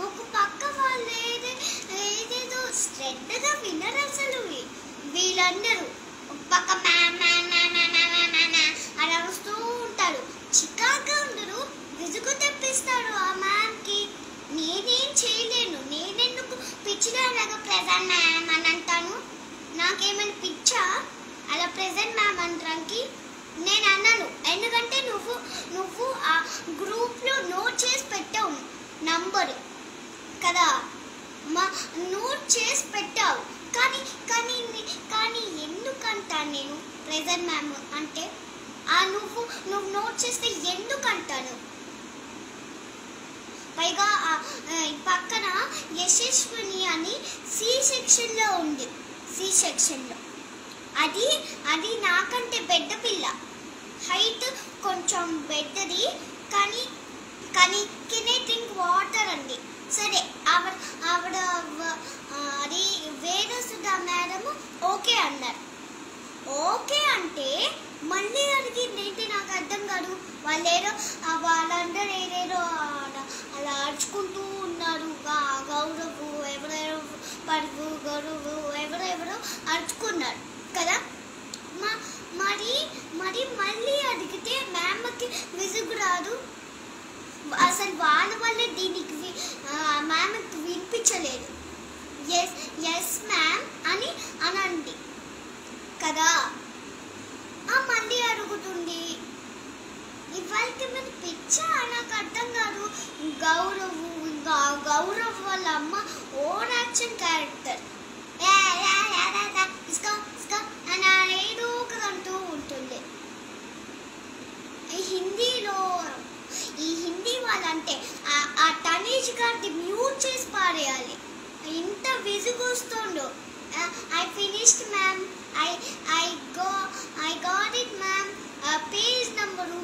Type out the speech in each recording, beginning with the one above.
ఒక పక్క వాళ్ళు ఏదేదో శ్రద్ధగా వినరు అసలు. వీళ్ళందరూ ఒక పక్క అని అరుస్తూ ఉంటారు, చికాగా ఉండరు, విసుగు తెప్పిస్తారు ఆ మ్యామ్కి. నేనేం చేయలేను, నేనెందుకు పిచ్చిదాలాగా ప్రెజెంట్ మ్యామ్ అని అంటాను? నాకేమైనా పిచ్చా అలా ప్రెజెంట్ మ్యామ్ అనడానికి? నేను అన్నాను, ఎందుకంటే నువ్వు ఆ గ్రూప్లో నోట్ చేసి పెట్టావు నంబరు కదా, నోట్ చేసి పెట్టావు. కానీ ఎందుకంటాను నేను ప్రెజెంట్ మ్యామ్ అంటే? నువ్వు నోట్ చేస్తే ఎందుకంటాను? పైగా పక్కన యశస్విని అని సి సెక్షన్లో ఉంది. సి సెక్షన్లో అది నాకంటే పెద్ద పిల్ల, హైట్ కొంచెం పెద్దది, కానీ కెన్ ఐ డ్రింక్ వాటర్ అండి. సరే, ఆవిడ అది వేదసుధా మేడం ఓకే అన్నారు. ఓకే అంటే మళ్ళీ అడిగింది నాకు అర్థం కాదు. వాళ్ళందరూ ఏదేదో అలా అరుచుకుంటూ ఉన్నారు. గౌరవు ఎవరెవరు, పరువు గౌరవు ఎవరెవరో అరుచుకున్నారు కదా. మరి మళ్ళీ అడిగితే మ్యామ్కి విసుగు రాదు. అసలు వాళ్ళ వల్లే దీనికి మ్యామ్కి వినిపించలేదు. ఎస్ మ్యామ్ అని అనండి కదా. మళ్ళీ అడుగుతుంది. ఇవాళకి మీరు పిచ్చా నాకు అర్థం కాదు. గౌరవ్ వాళ్ళ అమ్మ ఓన్ యాక్షన్ క్యారెక్టర్ అని ఏదో ఒకదంటూ ఉంటుంది. ఈ హిందీ వాళ్ళంటే ఆ తనీష్ గారిది మ్యూట్ చేసి పారేయాలి. ఇంత విసుగొస్తుండో. I finished ma'am. I got it ma'am. Page number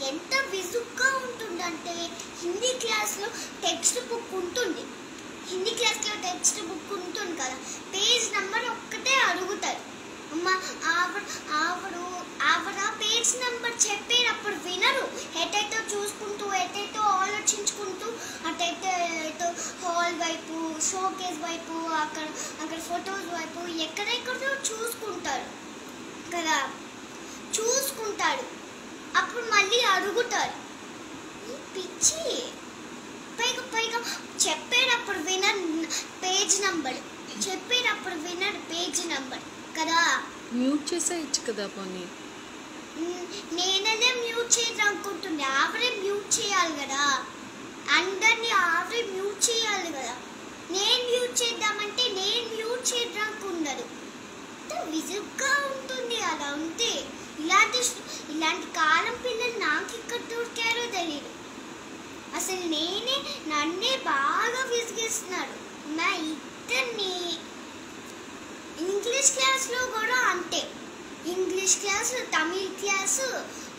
ఎంత విసుగ్గా ఉంటుందంటే, హిందీ క్లాస్లో టెక్స్ట్ బుక్ ఉంటుంది. కదా, పేజ్ నెంబర్ ఒక్కటే అడుగుతారు. ఆవిడ పేజ్ నెంబర్ చెప్పేటప్పుడు వినరు. ఎటైతో చూసుకుంటూ, ఎటైతో ఆలోచించుకుంటూ, అటైతో హాల్ వైపు, షోకేస్ వైపు, అక్కడ ఫొటోస్ వైపు ఎక్కడెక్కడో చూసుకుంటారు కదా. అప్పుడు మళ్ళీ అడుగుతారు. పిచ్చి. పైగా చెప్పేటప్పుడు వినరు పేజ్ నెంబర్ కదా. మ్యూట్ చేసేయచ్చు కదా పోనీ. నేననే మ్యూట్ చేద్దాం అనుకుంటుంది. ఆవిడే మ్యూట్ చేయాలి కదా, అందరినీ ఆవిడే మ్యూట్ చేయాలి కదా. నేను మ్యూట్ చేద్దామంటే నేను మ్యూట్ చేయడానికి ఉండదు. విసుగ్గా ఉంటుంది. అలా ఉంటే ఇలాంటి కాలం పిల్లలు నాకు ఇక్కడ దొరికారో తెలియదు. అసలు నన్నే బాగా విసిగిస్తున్నారు. నా ఇద్దరిని ఇంగ్లీష్ క్లాస్లో కూడా అంతే. English class, Tamil class,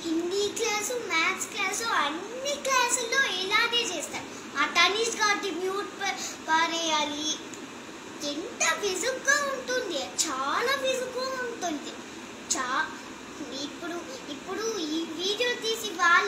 Hindi class, maths class, అన్ని క్లాసుల్లో ఇలానే చేస్తారు. ఆ తనీష్ గారి మ్యూట్ పారేయాలి. ఎంత విసుగ్గా ఉంటుంది, చాలా విసుగ్గా ఉంటుంది. ఇప్పుడు ఈ వీడియో తీసి వాళ్ళ